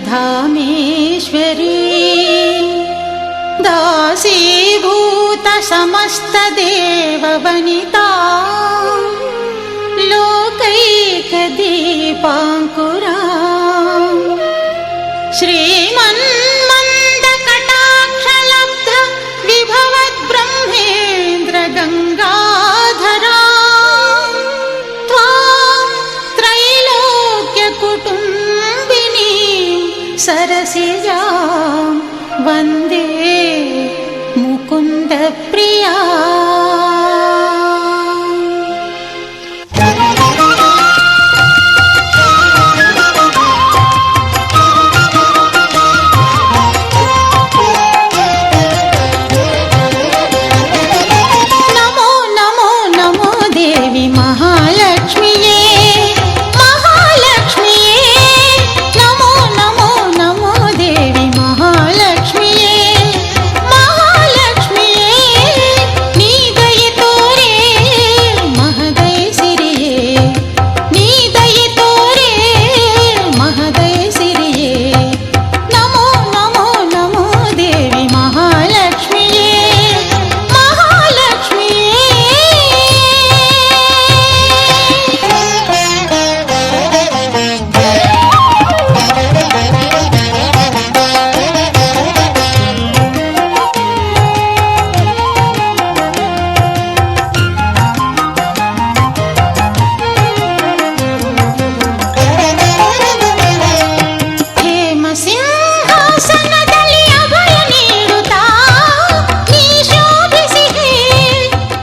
धामेश्वरी दासीभूत समस्त देववनिता लोकैक दीपांकुरा श्रीमन्मन्द कटाक्षलब्ध विभवत् ब्रह्मेन्द्र गंगाधरा त्वां त्रैलोक्य कुटुंबिनी सरसिजां वन्दे मुकुंद प्रिया।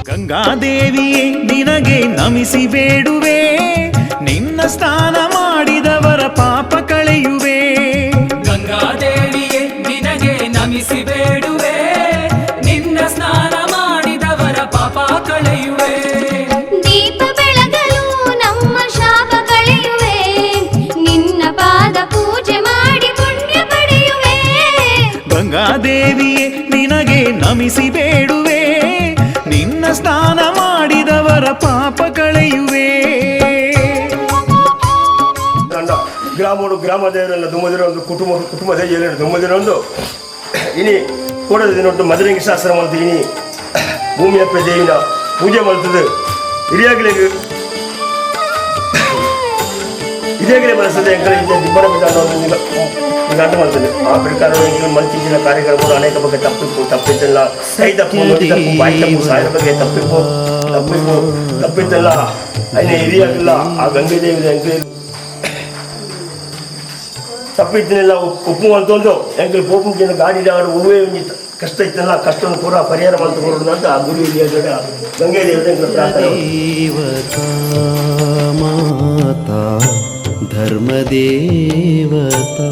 ಗಂಗಾದೇವಿಯೇ ನಿನಗೆ ನಮಿಸಿ ಬೇಡುವೆ, ನಿನ್ನ ಸ್ನಾನ ಮಾಡಿದವರ ಪಾಪ ಕಳೆಯುವೆ. ಗಂಗಾದೇವಿಯೇ ನಿನಗೆ ನಮಿಸಿ ಬೇಡುವೆ, ನಿನ್ನ ಸ್ನಾನ ಮಾಡಿದವರ ಪಾಪ ಕಳೆಯುವೆ. ದೀಪ ಬೆಳಗಲು ನಮ್ಮ ಶಾಪ ಕಳೆಯುವೆ, ನಿನ್ನ ಪಾದ ಪೂಜೆ ಮಾಡಿ ಪುಣ್ಯ ಪಡೆಯುವೆ. ಗಂಗಾದೇವಿಯೇ ನಿನಗೆ ನಮಿಸಿ ಬೇಡುವೆ, ನಿನ್ನ ಸ್ನಾನ ಮಾಡಿದವರ ಪಾಪ ಕಳೆಯುವೆ. ಗ್ರಾಮಡು ಗ್ರಾಮದೇವರೆಲ್ಲ ದುಮ್ಮದಿರೊಂದು ಕುಟುಂಬದ ಏನೇನು ದುಮ್ಮದಿರೊಂದು ಇನಿ ಕೂಡದ ದಿನೊಟ್ಟು ಮಧುರಂಗಿ ಶಾಸ್ತ್ರ ಮಲ್ತು ಇನಿ ಭೂಮಿಯಪ್ಪ ದೇವಿನ ಪೂಜೆ ಮಲ್ತದು ಹಿರಿಯಾಗಲಿಗೆ ಇದೇಗಲೇ ಬಳಸದೆ ಎಂಕಲೆ ದಿಬ್ಬರ ಗಂಟ ಮಾಡ್ತದೆ. ಆ ಪ್ರಕಾರ ಮಂಚಿನ ಕಾರ್ಯಕ್ರಮಗಳು ಅನೇಕ ಬಗ್ಗೆ ತಪ್ಪಿದ್ದೆಲ್ಲ ಕೈ ತಪ್ಪು ಬಾಯಿ ತಪ್ಪು ಸಾಯದ ಬಗ್ಗೆ ತಪ್ಪಿದ್ದೆಲ್ಲ ಅಯ್ಯ ಹಿರಿಯಾಗಿಲ್ಲ. ಆ ಗಂಗೆ ದೇವಿ ಎಂಕಲೆ ತಪ್ಪಿದ್ದನ್ನೆಲ್ಲ ಉಪ್ಪು ಅಂತಂದು ಎಂಕಲ್ ಪೋಪುಂಚಿನ ಗಾಡಿ ಆಡು ಹೂವೇ ಕಷ್ಟ ಇತ್ತಲ್ಲ ಕಷ್ಟವನ್ನು ಪೂರ ಪರಿಹಾರ ಮಾಡ್ಕೊಂಡು ಅಂತ ಆ ಗುರು ಹಿರಿಯ ಗಂಗೆ ದೇವಿ ಪ್ರಾರ್ಥನೆ. ಮಾತಾ ಧರ್ಮದೇವತಾ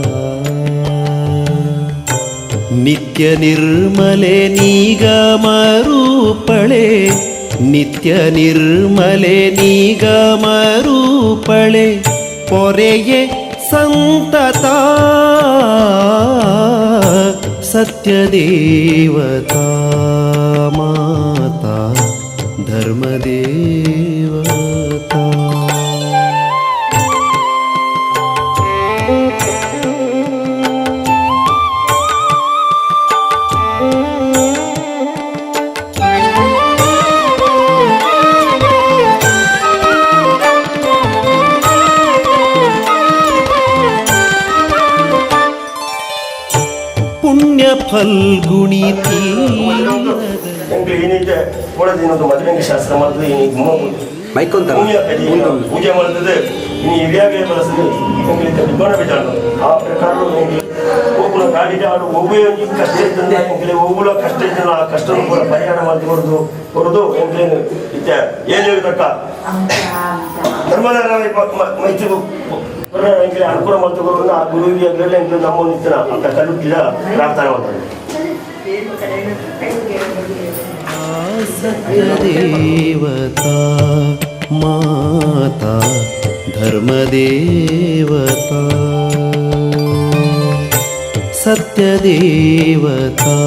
ನಿತ್ಯ ನಿರ್ಮಲೆ ನೀಗಮರೂಪಳೆ, ನಿತ್ಯ ನಿರ್ಮಲೆ ನೀಗಮರೂಪಳೆ ಪೊರೆಯೇ ಸಂತತ ಸತ್ಯದೇವತಾ ಮಾತಾ ಧರ್ಮದೇವತಾ. ಪುಣ್ಯ ಫಲ್ಗುಣಿ ಏನಿದೆ ಕೊಡೋದಿನೊಂದು ಮಧುರಂಗಿ ಶಾಸ್ತ್ರ ಮಾಡ್ತದೆ. ಇನಿ ಪೂಜೆ ಮಾಡ್ತದೆ. ಇನಿ ಹಿರಿಯಾಗೆ ಬಳಸದೆ ದಿಬ್ಬಣ ಬಿಟ್ಟಾಡು. ಆ ಪ್ರಕಾರ ಒಬ್ಬಳ ಗಾಡಿ ಆಡು ಒಬ್ಬೇ ಕಷ್ಟ ಇದ್ದಂದ್ರೆ ಎಂಕಲೆ ಒಬ್ಬಳ ಕಷ್ಟ ಇದ್ದಲ್ಲ ಆ ಕಷ್ಟವನ್ನು ಕೂಡ ಪರಿಹಾರ ಮಾಡಿ ಹೊರದು ಎಂಕಲೇನು ಇತ್ತೆ ಏನು ತಕ್ಕ ಧರ್ಮದ ಮೈತ್ರಿ ಎಂಕಲೆ ಅನುಕೂಲ ಮಾಡ್ತಕೊಂಡು ಆ ಗುರುವಿಗೆ ಎಂಕಲೆ ನಮ್ಮ ನಿಂತನ ಅಂತ ಕಲ್ಲುಟ್ಟಿದ ಪ್ರಾರ್ಥನೆ ಮಾಡ್ತಾರೆ. ಸತ್ಯದೇವತಾ ಮಾತಾ ಧರ್ಮದೇವತಾ ಸತ್ಯದೇವತಾ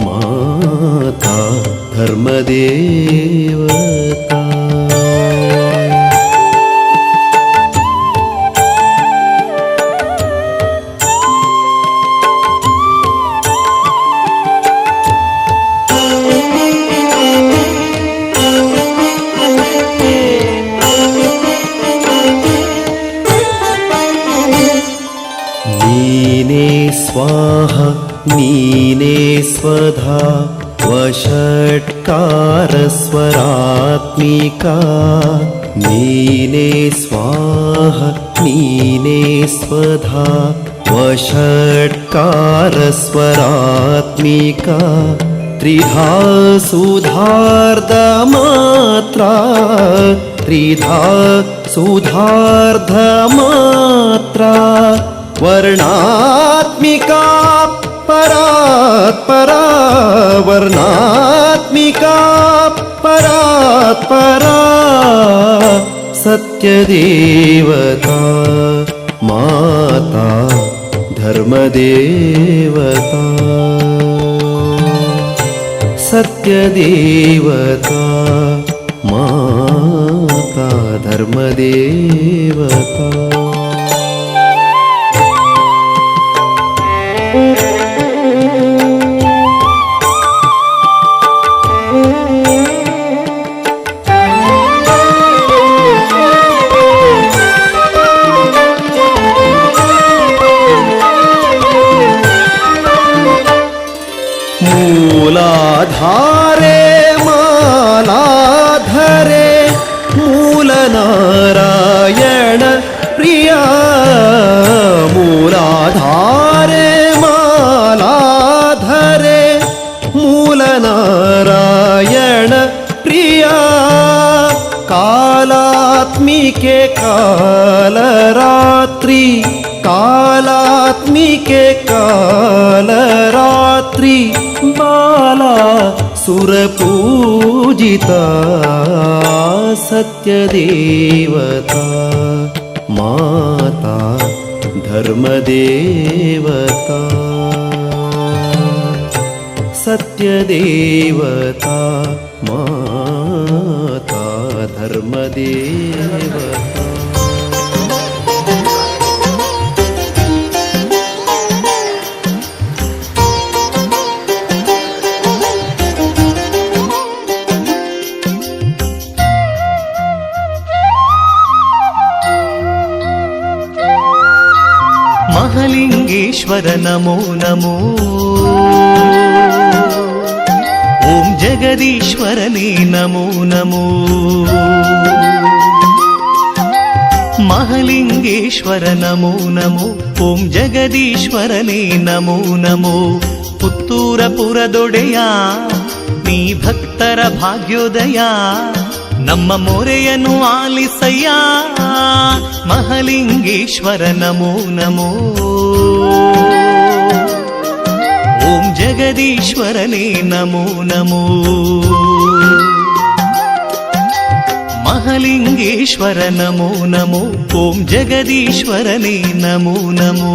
ಮಾತಾ ಧರ್ಮದೇವತಾ. स्वधा वषट्कारस्वरात्मिका नीने स्वाहा नीने स्वधा वषट्कारस्वरात्मिका त्रिधा सुधार्धमात्रा त्रिधा सुधार्धमात्रा वर्णात्मिका परात्परा वर्णात्मिका परात्परा सत्यदेवता माता धर्मदेवता सत्यदेवता माता धर्मदेवता मूलाधारे मालाधरे मूलनारायण प्रिया मूलाधारे मालाधरे मूलनारायण प्रिया कालात्मिके कालरात्रि कालात्मिके कालरात्रि बाला सुरपूजिता सत्यदेवता माता धर्मदेवता सत्यदेवता माता धर्मदेवता महालिंगेश्वर नमो नमो ओम जगदीश्वरने नमो नमो महालिंगेश्वर नमो नमो ओम जगदीश्वरने नमो नमो ಪುತ್ತೂರಪುರದೊಡೆಯ ನೀ ಭಕ್ತರ ಭಾಗ್ಯೋದಯ ನಮ್ಮ ಮೊರೆಯನ್ನು ಆಲಿಸಯ್ಯ ಮಹಲಿಂಗೇಶ್ವರ ನಮೋ ನಮೋ ಓಂ ಜಗದೀಶ್ವರನೇ ನಮೋ ನಮೋ ಮಹಲಿಂಗೇಶ್ವರ ನಮೋ ನಮೋ ಓಂ ಜಗದೀಶ್ವರನೇ ನಮೋ ನಮೋ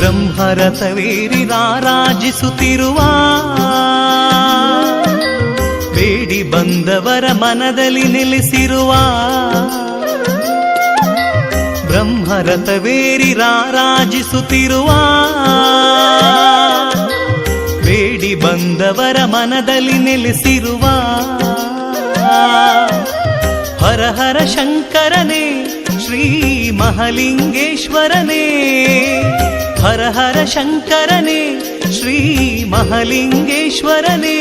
ಬ್ರಹ್ಮರಥವೇರಿ ರಾರಾಜಿಸುತ್ತಿರುವ ಬೇಡಿ ಬಂದವರ ಮನದಲ್ಲಿ ನೆಲೆಸಿರುವ ಬ್ರಹ್ಮರಥವೇರಿ ರಾರಾಜಿಸುತ್ತಿರುವ ಬೇಡಿ ಬಂದವರ ಮನದಲ್ಲಿ ನೆಲೆಸಿರುವ ಹರ ಹರ ಶಂಕರನೇ ಶ್ರೀ ಮಹಲಿಂಗೇಶ್ವರನೇ ಹರ ಹರ ಶಂಕರನೇ ಶ್ರೀ ಮಹಲಿಂಗೇಶ್ವರನೇ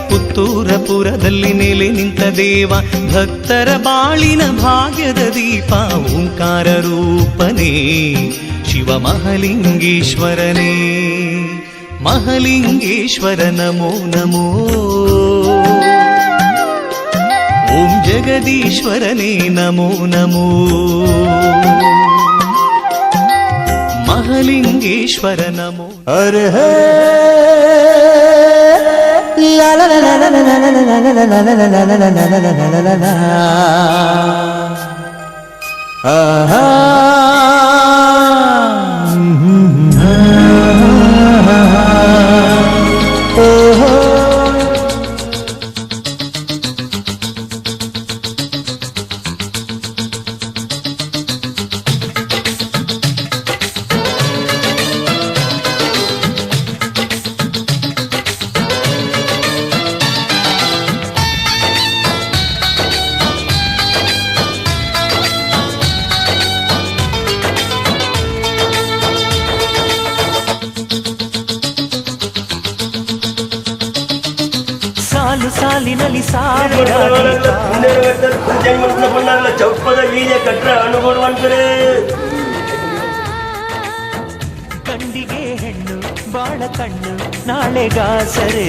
ಪುತ್ತೂರಪುರದಲ್ಲಿ ನೆಲೆ ನಿಂತ ದೇವ ಭಕ್ತರ ಬಾಳಿನ ಭಾಗ್ಯದ ದೀಪ ಓಂಕಾರ ರೂಪನೇ ಶಿವ ಮಹಲಿಂಗೇಶ್ವರನೇ ಮಹಲಿಂಗೇಶ್ವರ ನಮೋ ನಮೋ ಓಂ ಜಗದೀಶ್ವರನೇ ನಮೋ ನಮೋ ಮಹಲಿಂಗೇಶ್ವರ ನಮೋ ಅರೆ ಆಹಾ ಸಾಲಿನಲ್ಲಿ ಸಾವಿರಾದೀತ ಚೌಪದ ವೀರ್ಯ ಕಟ್ಟ ಅನುಗುಣವಂತರೇ ಕಂಡಿಗೆ ಹೆಣ್ಣು ಬಾಳ ಕಣ್ಣು ನಾಳೆಗಾಸರೆ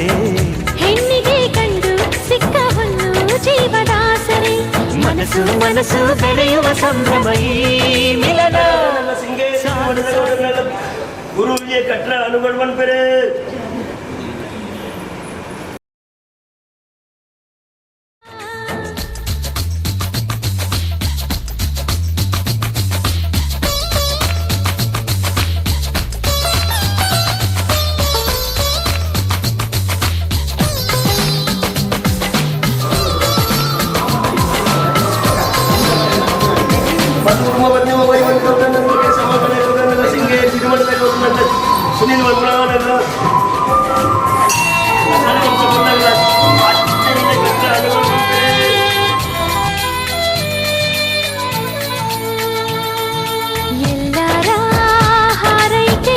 ಹೆಣ್ಣಿಗೆ ಕಂಡು ಸಿಕ್ಕ ಹೊನ್ನು ಜೀವದಾಸರೆ ಮನಸ್ಸು ಮನಸ್ಸು ಬೆಳೆಯುವ ಸಂಭ್ರಮ ಈ ಮಿಲನ ಗುರುವಿಗೆ ಕಟ್ಟ ಅನುಗುಣವಂತರೇ ಸುನೀಲ್ ಎಲ್ಲರ ಹಾರೈಕೆ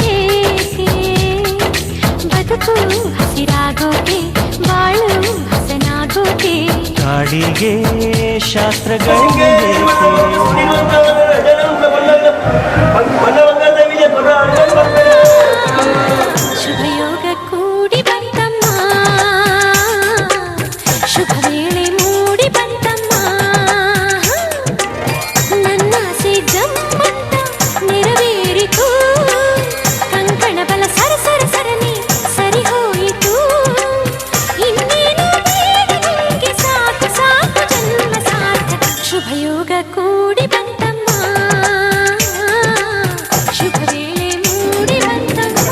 ಬದುಕು ಹಸಿರಾಗೋಕೆ ಬಾಳು ಹಸನಾಗೋಕೆ ಕಾಡಿಗೆ ಶಾಸ್ತ್ರಗಳಿಗೆ ಶುಭಯೋಗ ಕೂಡಿ ಬಂತಮ್ಮ ಶುಭ ವೇಳೆ ಮೂಡಿ ಬಂತಮ್ಮ ನನ್ನ ಆಸೆ ಜಮ್ಮಂತ ನೆರವೇರಿತು ಕಂಕಣ ಬಲ ಸರ ಸರ ಸರನೆ ಸರಿ ಹೋಯಿತು ಇನ್ನೇನು ನನಗೆ ಸಾಕು ಸಾಕು ಜನ್ಮ ಸಾರ್ಥಕ ಶುಭಯೋಗ ಕೂಡಿ ಬಂತಮ್ಮ ಶುಭ ವೇಳೆ ಮೂಡಿ ಬಂತಮ್ಮ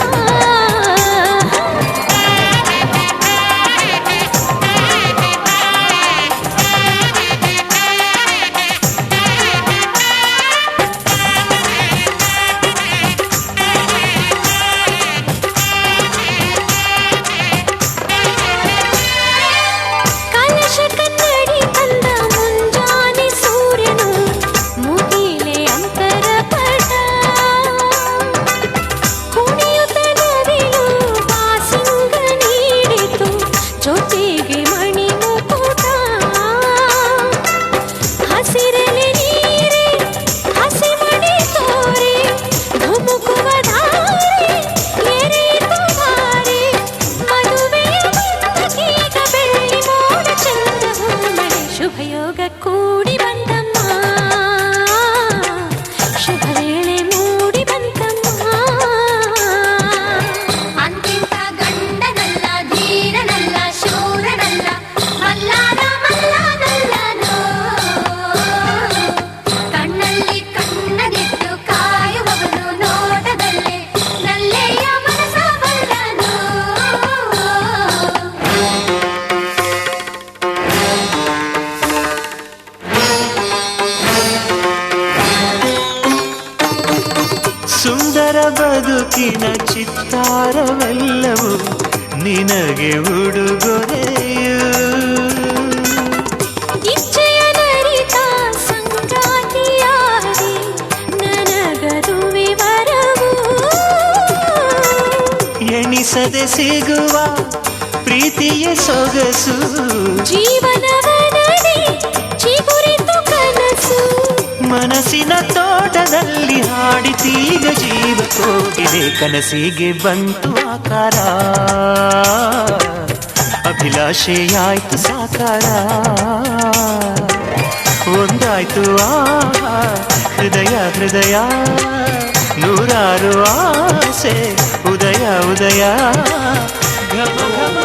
ಕಲಶ ಕನ್ನಡಿ ತಂದ ಮುಂಜಾನೆ ಸೂರ್ಯನು ಮುಗಿಲೆ ಅಂತರ ಪಟ ಕುಣಿಯುತ್ತ ನವಿಲು ಬಾಸಿಂಗ ನೀಡಿತು ಜೊತೆಗೆ ಮಣಿ ಮುಕುಟ ಹಸಿರಲೆ ನೀರೆ ಹಸಿ ಮಣಿ ತೋರೆ ಧುಮುಕುವ ಧಾರೆ ಎರೆಯಿತು ಧಾರೆ ಮದುವೆಯ ಬಂದಕೀಗ ಬೆಳ್ಳಿ ಮೋಡ ಚಂದವು ಮಳೆ ಶುಭಯೋಗ ಕೂಡಿ ಬಂತಮ್ಮ ಶುಭ ವೇಳೆ ಮೂಡಿ ಬಂತಮ್ಮ ಅಂತಿಂತ ಗಂಡನಲ್ಲ ಧೀರನಲ್ಲ ಶೂರನಲ್ಲ ಮಲ್ಲಾದ ಮಲ್ಲನಲ್ಲನೋ ಕಣ್ಣಲ್ಲಿ ಕಣ್ಣಗಿಟ್ಟು ಕಾಯುವವನು ನೋಟದಲ್ಲೇ ನಲ್ಲೆಯ ಮನಸ ಬಲ್ಲನೋ ಸುಂದರ ಬದುಕಿನ ಚಿತ್ತಾರವೆಲ್ಲವೂ ನಿನಗೆ ಉಡುಗೊರೆಯು ಇಚ್ಛೆಯ ನರಿತ ಸಂಗಾತಿಯಾಗಿ ನನಗದುವೆ ವರವು ಎಣಿಸದೆ ಸಿಗುವ ಪ್ರೀತಿಯ ಸೊಗಸು ಜೀವನವ ನಡೆ ಚಿಗುರಿತು ಕನಸು ಮನಸ್ಸಿನ ತೋಟದಲ್ಲಿ ಹಾಡಿತೀಗ ಜೀವ ಕೋಗಿದೆ ಕನಸಿಗೆ ಬಂತು ಆಕಾರ ಅಭಿಲಾಷೆಯಾಯ್ತು ಸಾಕಾರ ಒಂದಾಯ್ತು ಹೃದಯ ಹೃದಯ ನೂರಾರು ಆಸೆ ಉದಯ ಉದಯ ಘಮ ಘಮ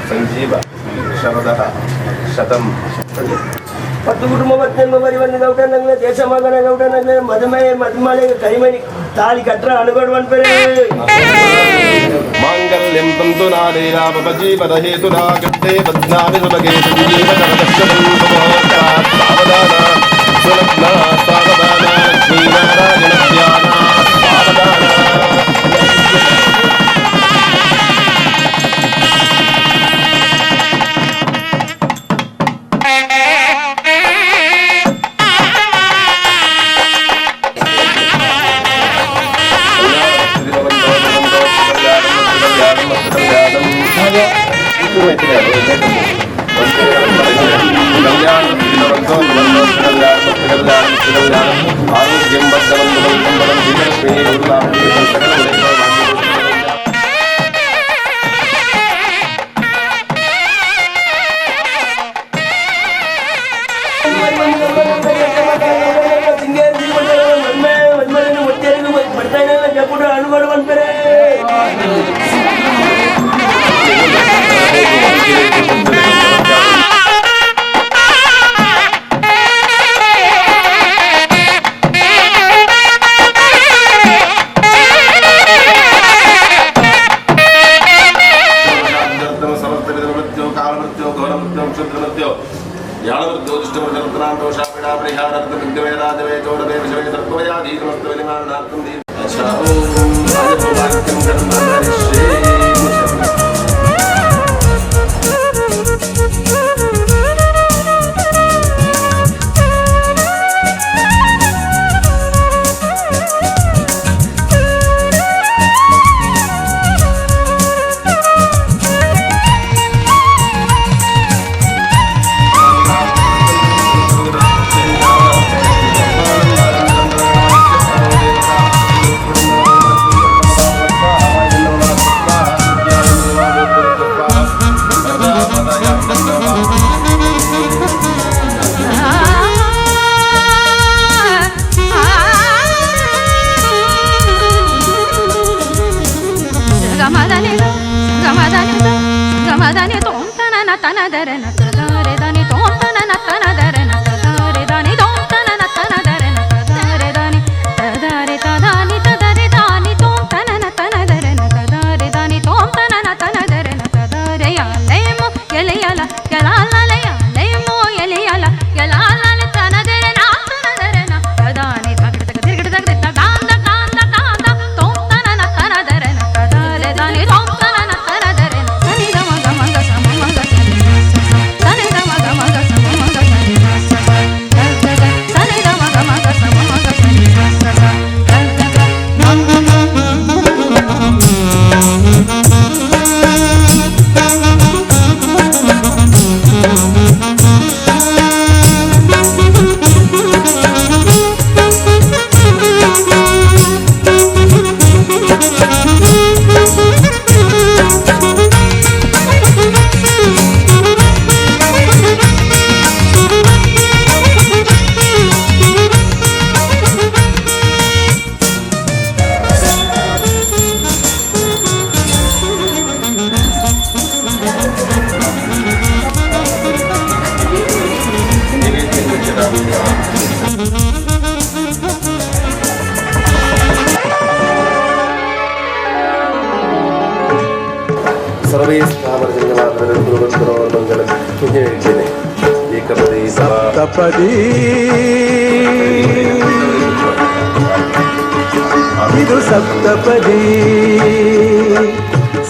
ಸಂಜೀವ ಶರದಃ ಶತಂ ಪತ್ತು ಕುಟುಂಬ ಮತ್ತೊಂದು ಪರಿವನ್ನ ಗೌಡನಂಗ್ಲೆ ದೇಶ ಮಗನ ಗೌಡನಂಗ್ಲೆ ಮದುಮಳೆ ಕೈಮನಿ ತಾಳಿ ಕಟ್ರ ಅನುಗಡು ಅನ್ಪರೆ ಮಾಂಗಲ್ಯಂ ತಂತು ನಾದೇರಾಮ ಜೀವನ ಹೇತುನಾ ಗಟ್ಟೆ ಬದ್ನಾಮಿ ಸುಭಗೆ ಸಂಜೀವನ ಸಾವಧಾನ ಸುಲಗ್ನ ಸಾವಧಾನ ಶ್ರೀನಾರಾಯಣ ಧ್ಯಾನ ಸಾವಧಾನ ఆరోగ్యం చెప్పుడు అనుగోడు అనిపరే ಎಲೆಯಲ ಸರ್ವೇ ಸ್ಥಾವರಜಂಗಮಾತ್ರಮಂಗಲ ಪುಣ್ಯ ಹೇಳ್ತೇನೆ ಏಕಪದಿ ಸಪ್ತಪದಿ ಇದು ಸಪ್ತಪದಿ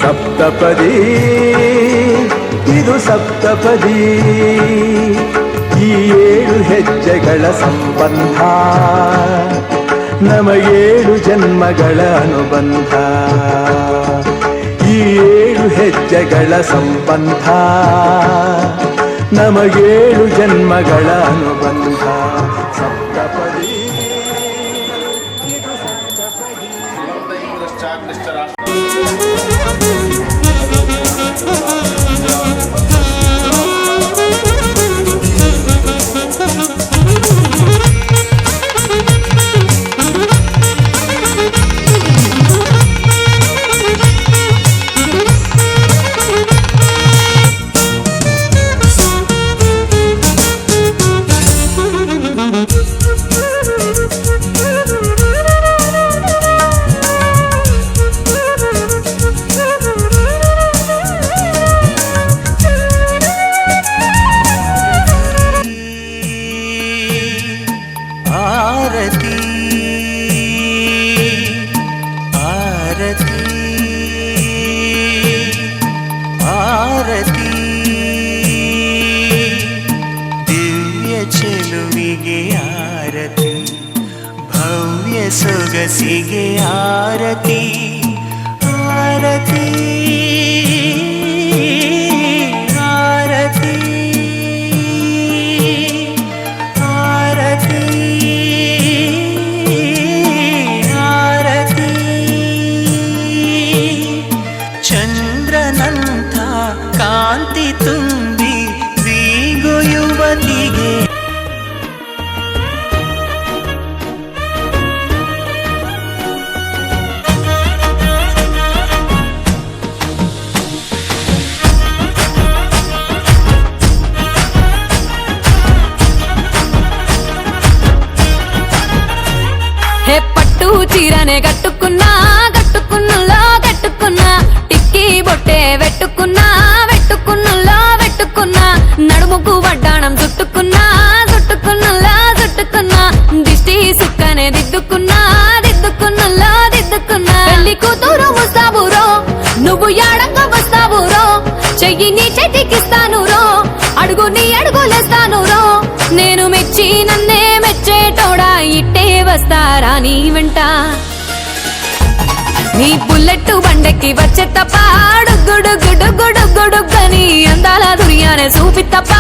ಸಪ್ತಪದಿ ಇದು ಸಪ್ತಪದಿ ಈ 7 ಹೆಜ್ಜೆಗಳ ಸಂಬಂಧ ನಮಗೇಳು ಜನ್ಮಗಳ ಅನುಬಂಧ ಈ 7 ಹೆಜ್ಜೆಗಳ ಸಂಬಂಧ ನಮಗೇಳು ಜನ್ಮಗಳ ಅನುಬಂಧ ಸಪ್ತಪದಿ ಇದು ಸಪ್ತಪದಿ ಆರತಿ ಆರತಿ ಆರತಿ ದಿವ್ಯ ಚೆಲುವಿಗೆ ಆರತಿ ಭವ್ಯ ಸೊಗಸಿಗೆ ಆರತಿ ಆರತಿ ಆರತಿ ಆರತಿ ಆರತಿ ಚಂದ್ರನಂಥ ಕಾಂತಿ ತುಂಬಿ ಬೀಗು ಯುವತಿಗೆ హే పట్టు చీరనే కట్టుకున్నా కట్టుకున్నులో కట్టుకున్నా టిక్కీ బొట్టే వెట్టుకున్నా వెట్టుకున్నులో వెట్టుకున్నా నడుముకు వడ్డాణం చుట్టుకున్నా చుట్టుకున్నులో చుట్టుకున్నా దిష్టి సుక్కనే దిద్దుకున్నా దిద్దుకున్నులో దిద్దుకున్నా పెళ్లి కూతురు వస్తావురో నువ్వు యాడంగా వస్తావురో చెయ్యి నీ చేతికిస్తాను రో అడుగు నీ అడుగులేస్తాను రో నేను మెచ్చి నన్నే మెచ్చేటోడా ఇట్టే వస్తారా నీ వెంట నీ బుల్లెట్ బండెక్కి వచ్చే తప్ప గుడుగుడుగుడుగుడుగుడుగని అందాల దుర్యానే చూపి తప్ప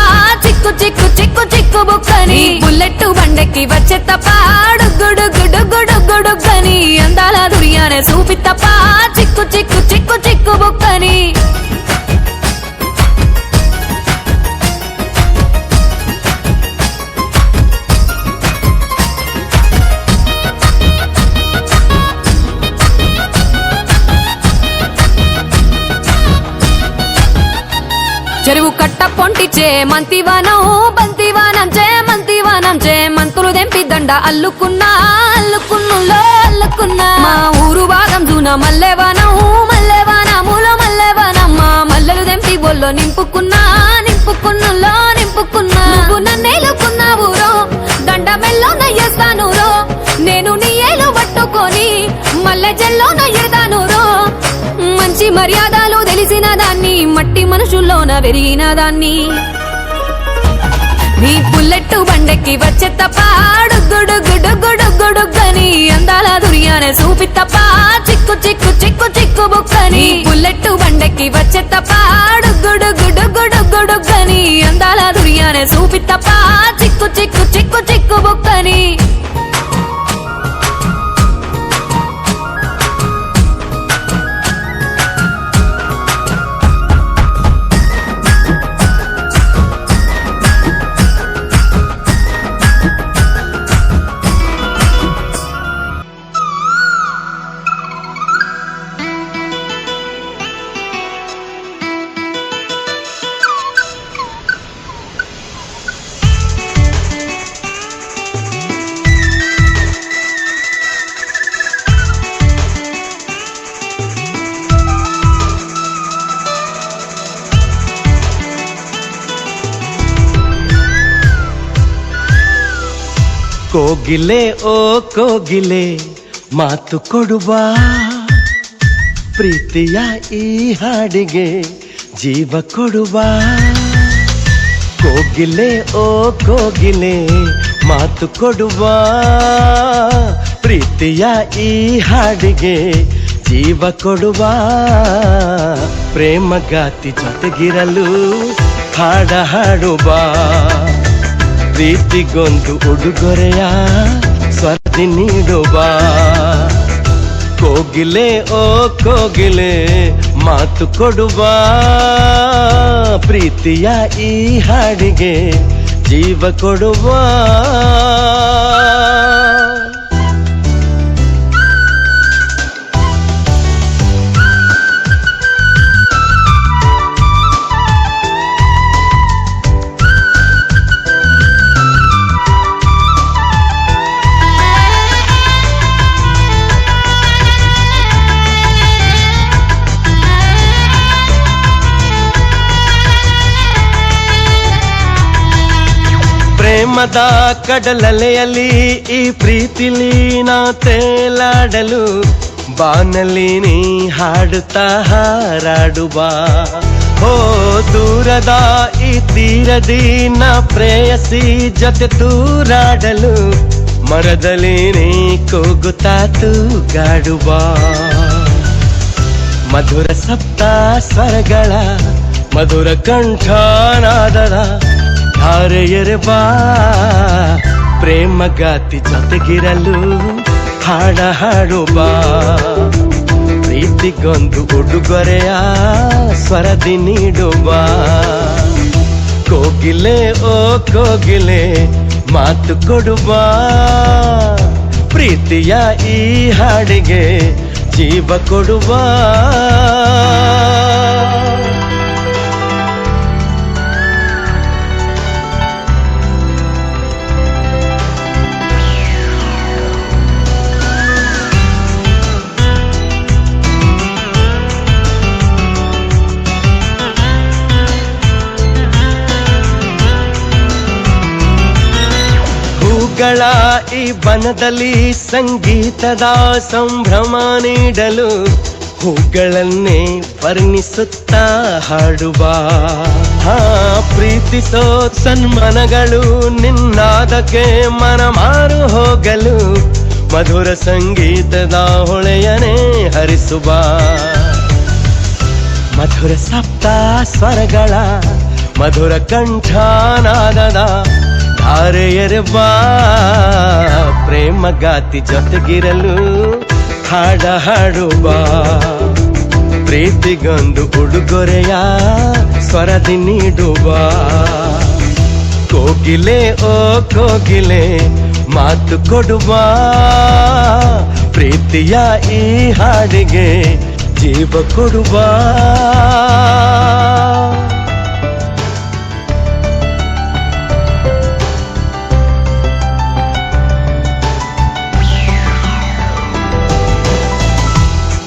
చిక్కు చిక్కు చిక్కు చిక్కు బుక్కని బుల్లెట్ బండెక్కి వచ్చే తప్ప గుడుగుడుగుడుగుడుగని అందాల దుర్యానే చూపి తప్ప చిక్కు చిక్కు చిక్కు చిక్కు బుక్కని చెరువు కట్ట పొంటిచే మంతివానం బంతివానం చే మంతివానం చే మంతులు దెంపి దండ అల్లుకున్నా అల్లుకున్నులో అల్లుకున్నా మా ఊరు భాగం జూన మల్లెవానం మల్లెవానములో మల్లెవానం మా మల్లెలు దెంపి బొల్లో నింపుకున్నా నింపుకున్నులో నింపుకున్నా నువ్వు నన్నేలుకున్నావు రో దండ మెల్లో నయ్యేస్తాను రో నేను నీ ఏలు పట్టుకొని మల్లె జల్లో నయ్యేదాను రో మంచి మర్యాదలు తెలిసిన దాన్ని మట్టి మనుషుల్లోన పెరిగిన దాన్ని నీ బుల్లెట్ బండెక్కి వచ్చే తప్ప గుడుగుడుగుడుగుడుగని అందాల దుర్యానే చూపి తప్ప చిక్కు చిక్కు చిక్కు చిక్కు బుక్కని బుల్లెట్ బండెక్కి వచ్చే తప్ప గుడుగుడుగుడుగుడుగని అందాల దుర్యానే చూపి తప్ప చిక్కు చిక్కు చిక్కు చిక్కు బుక్కని ಕೋಗಿಲೆ ಓ ಕೋಗಿಲೆ ಮಾತು ಕೊಡುವ ಪ್ರೀತಿಯ ಈ ಹಾಡಿಗೆ ಜೀವ ಕೊಡುವ ಕೋಗಿಲೆ ಓ ಕೋಗಿಲೆ ಮಾತು ಕೊಡುವ ಪ್ರೀತಿಯ ಈ ಹಾಡಿಗೆ ಜೀವ ಕೊಡುವ ಪ್ರೇಮಗಾತಿ ಜೊತೆಗಿರಲು ಹಾಡ ಹಾಡುವ ಪ್ರೀತಿಗೊಂದು ಉಡುಗೊರೆಯ ಸ್ವರ್ತಿ ನೀಡುವ ಕೋಗಿಲೆ ಓ ಕೋಗಿಲೆ ಮಾತು ಕೊಡುವ ಪ್ರೀತಿಯ ಈ ಹಾಡಿಗೆ ಜೀವ ಕೊಡುವ ಪ್ರೇಮದ ಕಡಲಲೆಯಲ್ಲಿ ಈ ಪ್ರೀತಿಲಿ ನಾ ತೇಲಾಡಲು ಬಾನಲ್ಲಿ ನೀ ಹಾಡುತ್ತಾ ಹಾರಾಡುವ ಓ ದೂರದ ಈ ತೀರದಿ ನಾ ಪ್ರೇಯಸಿ ಜೊತೆ ತೂರಾಡಲು ಮರದಲ್ಲಿ ನೀ ಕೂಗುತ್ತಾ ತೂಗಾಡುವ ಮಧುರ ಸಪ್ತ ಸ್ವರಗಳ ಮಧುರ ಕಂಠನಾದದ ಧಾರೆಯರೆ ಬಾ ಪ್ರೇಮಗಾತಿ ಜೊತೆಗಿರಲು ಹಾಡ ಹಾಡುವ ಪ್ರೀತಿಗೊಂದು ಉಡುಗೊರೆಯ ಸ್ವರದಿ ನೀಡುವ ಕೋಗಿಲೆ ಓ ಕೋಗಿಲೆ ಮಾತು ಕೊಡುವ ಪ್ರೀತಿಯ ಈ ಹಾಡಿಗೆ ಜೀವ ಕೊಡುವ ಹೂಗಳ ಈ ಬನದಲ್ಲಿ ಸಂಗೀತದ ಸಂಭ್ರಮ ನೀಡಲು ಹೂಗಳನ್ನೇ ವರ್ಣಿಸುತ್ತಾ ಹಾಡುವ ಪ್ರೀತಿಸೋ ಸನ್ಮನಗಳು ನಿನ್ನಾದಕ್ಕೆ ಮನ ಮಾರು ಹೋಗಲು ಮಧುರ ಸಂಗೀತದ ಹೊಳೆಯನೇ ಹರಿಸುವ ಮಧುರ ಸಪ್ತ ಸ್ವರಗಳ ಮಧುರ ಕಂಠನಾದದ ಧಾರೆಯರೆ ಬಾ ಪ್ರೇಮಗಾತಿ ಜೊತೆಗಿರಲು ಹಾಡ ಹಾಡುವ ಪ್ರೀತಿಗೊಂದು ಉಡುಗೊರೆಯ ಸ್ವರದಿ ನೀಡುವ ಕೋಗಿಲೆ ಓ ಕೋಗಿಲೆ ಮಾತು ಕೊಡುವ ಪ್ರೀತಿಯ ಈ ಹಾಡಿಗೆ ಜೀವ ಕೊಡುವ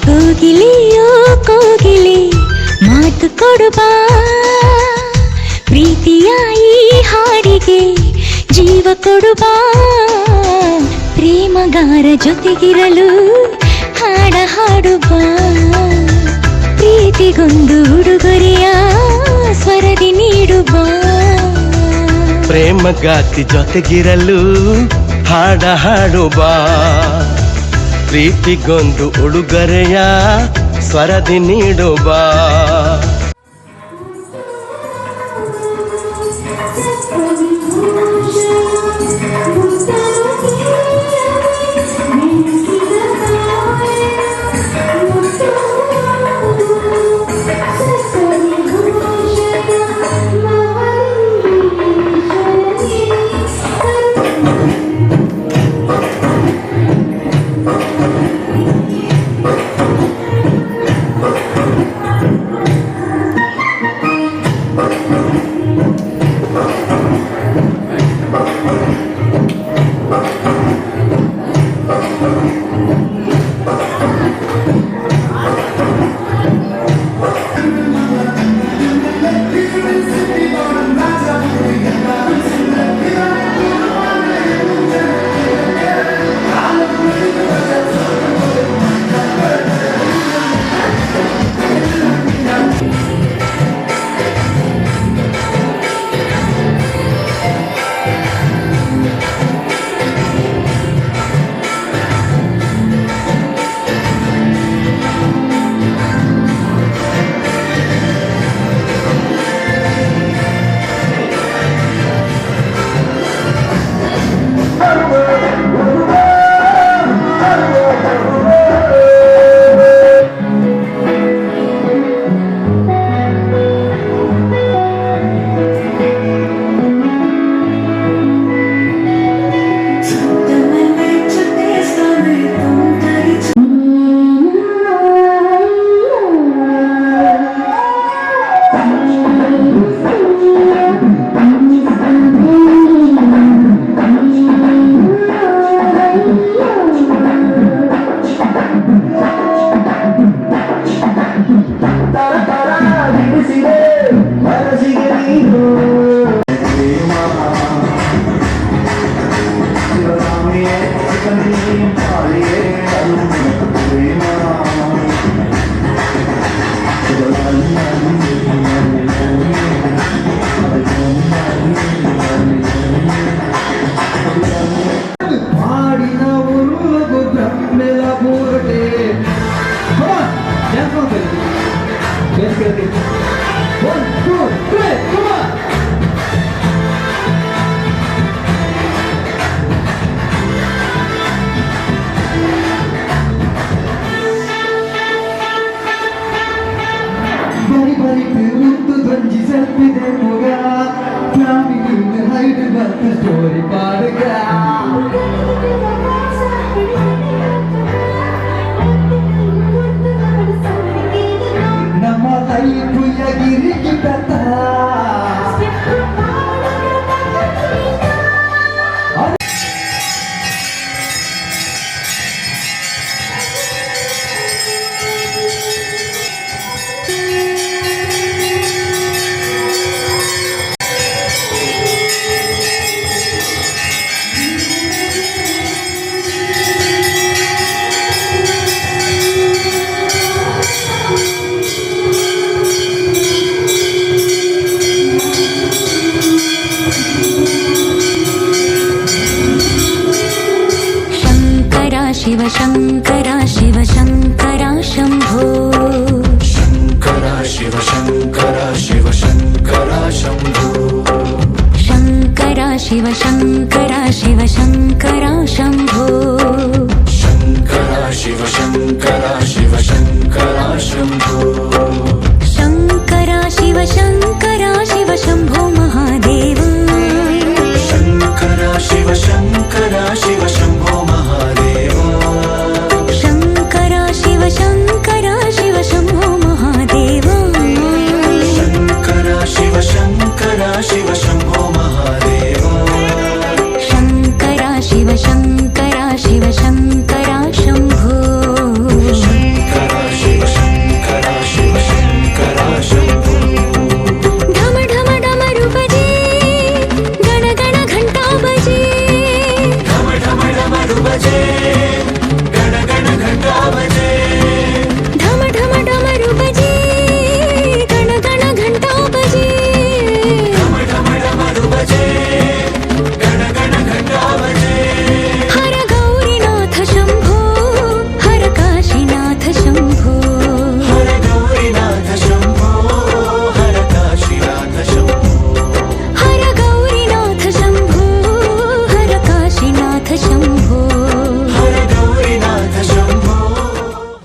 ಕೋಗಿಲೆಯೋ ಕೋಗಿಲೆ ಮಾತು ಕೊಡುವ ಪ್ರೀತಿಯ ಈ ಹಾಡಿಗೆ ಜೀವ ಕೊಡುವ ಪ್ರೇಮಗಾರ ಜೊತೆಗಿರಲು ಹಾಡ ಹಾಡುವ ಪ್ರೀತಿಗೊಂದು ಉಡುಗೊರೆಯ ಸ್ವರದಿ ನೀಡುವ ಪ್ರೇಮಗಾತಿ ಜೊತೆಗಿರಲು ಹಾಡ ಹಾಡುವ ಪ್ರೀತಿಗೊಂದು ಉಡುಗೊರೆಯ ಸ್ವರದಿ ನೀಡುವ शिव शङ्कर शिव शङ्कर शम्भो ಶಂಕರ ಶಿವ ಶಂಕರ ಶಿವ ಶಂಕರ ಶಂಭೋ शङ्कर शिव शङ्कर शिव शङ्कर शम्भो ಶಂಕರ ಶಿವ ಶಂಕರ ಶಿವ ಶಂಕರ ಶಂಭೋ शङ्कर शिव शङ्कर शिव शम्भो